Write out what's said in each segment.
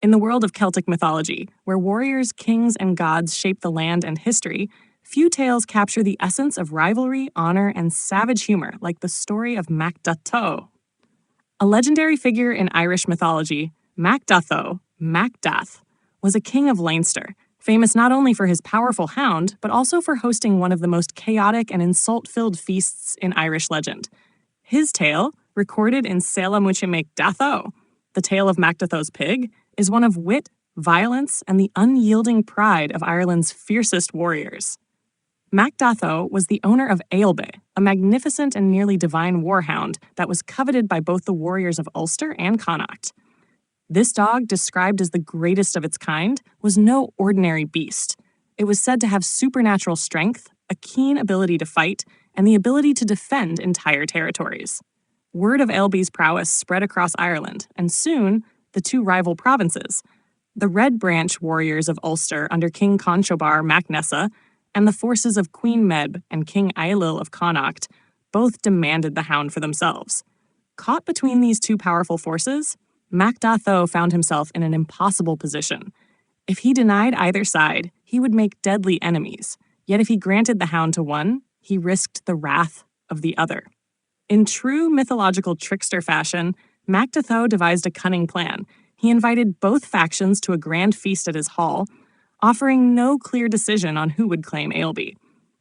In the world of Celtic mythology, where warriors, kings, and gods shape the land and history, few tales capture the essence of rivalry, honor, and savage humor like the story of Mac Da Thó. A legendary figure in Irish mythology, Mac Da Thó, Mac Dath, was a king of Leinster, famous not only for his powerful hound, but also for hosting one of the most chaotic and insult-filled feasts in Irish legend. His tale, recorded in Scéla Muicce Meic Dathó, the tale of Mac Da Thó's pig, is one of wit, violence, and the unyielding pride of Ireland's fiercest warriors. Mac Da Thó was the owner of Ailbe, a magnificent and nearly divine warhound that was coveted by both the warriors of Ulster and Connacht. This dog, described as the greatest of its kind, was no ordinary beast. It was said to have supernatural strength, a keen ability to fight, and the ability to defend entire territories. Word of Ailbe's prowess spread across Ireland, and soon, the two rival provinces, the Red Branch warriors of Ulster under King Conchobar Mac Nessa, and the forces of Queen Meb and King Ailill of Connacht, both demanded the hound for themselves. Caught between these two powerful forces, Mac Da Thó found himself in an impossible position. If he denied either side, he would make deadly enemies, yet if he granted the hound to one, he risked the wrath of the other. In true mythological trickster fashion, Mac Da Thó devised a cunning plan. He invited both factions to a grand feast at his hall, offering no clear decision on who would claim Ailbe.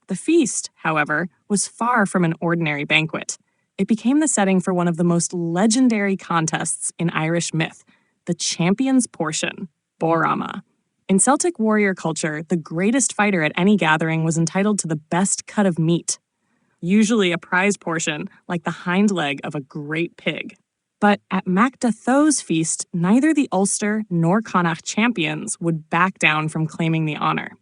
The feast, however, was far from an ordinary banquet. It became the setting for one of the most legendary contests in Irish myth, the champion's portion, Borama. In Celtic warrior culture, the greatest fighter at any gathering was entitled to the best cut of meat, usually a prize portion like the hind leg of a great pig. But at Mac Da Thó's feast, neither the Ulster nor Connacht champions would back down from claiming the honor.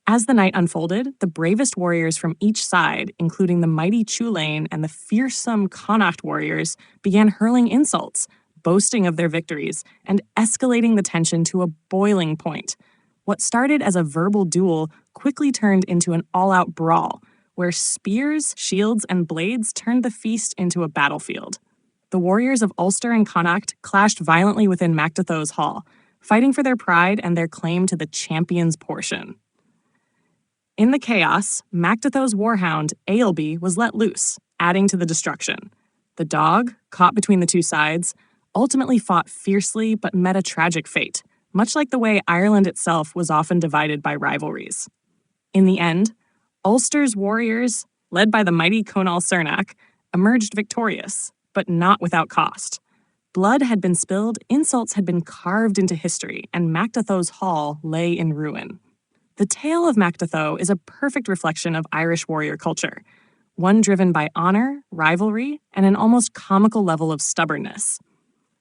As the night unfolded, the bravest warriors from each side, including the mighty Tulane and the fearsome Connacht warriors, began hurling insults, boasting of their victories, and escalating the tension to a boiling point. What started as a verbal duel quickly turned into an all-out brawl, where spears, shields, and blades turned the feast into a battlefield. The warriors of Ulster and Connacht clashed violently within Mac Da Thó's hall, fighting for their pride and their claim to the champion's portion. In the chaos, Mac Da Thó's warhound, Ailbe, was let loose, adding to the destruction. The dog, caught between the two sides, ultimately fought fiercely but met a tragic fate, much like the way Ireland itself was often divided by rivalries. In the end, Ulster's warriors, led by the mighty Conall Cernach, emerged victorious, but not without cost. Blood had been spilled, insults had been carved into history, and Mac Da Thó's hall lay in ruin. The tale of Mac Da Thó is a perfect reflection of Irish warrior culture, one driven by honor, rivalry, and an almost comical level of stubbornness.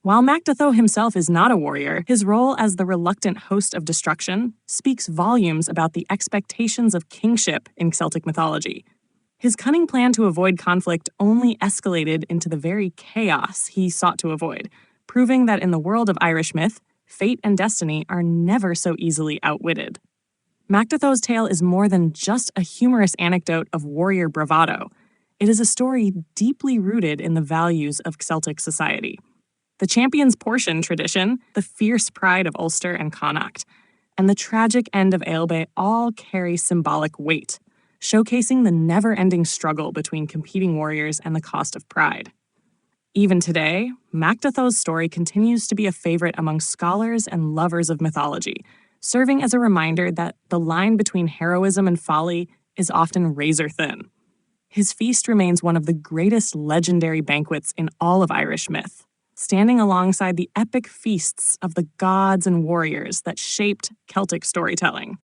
While Mac Da Thó himself is not a warrior, his role as the reluctant host of destruction speaks volumes about the expectations of kingship in Celtic mythology. His cunning plan to avoid conflict only escalated into the very chaos he sought to avoid, proving that in the world of Irish myth, fate and destiny are never so easily outwitted. Mac Da Thó's tale is more than just a humorous anecdote of warrior bravado. It is a story deeply rooted in the values of Celtic society. The champion's portion tradition, the fierce pride of Ulster and Connacht, and the tragic end of Ailbe all carry symbolic weight, showcasing the never-ending struggle between competing warriors and the cost of pride. Even today, Mac Da Thó's story continues to be a favorite among scholars and lovers of mythology, serving as a reminder that the line between heroism and folly is often razor-thin. His feast remains one of the greatest legendary banquets in all of Irish myth, standing alongside the epic feasts of the gods and warriors that shaped Celtic storytelling.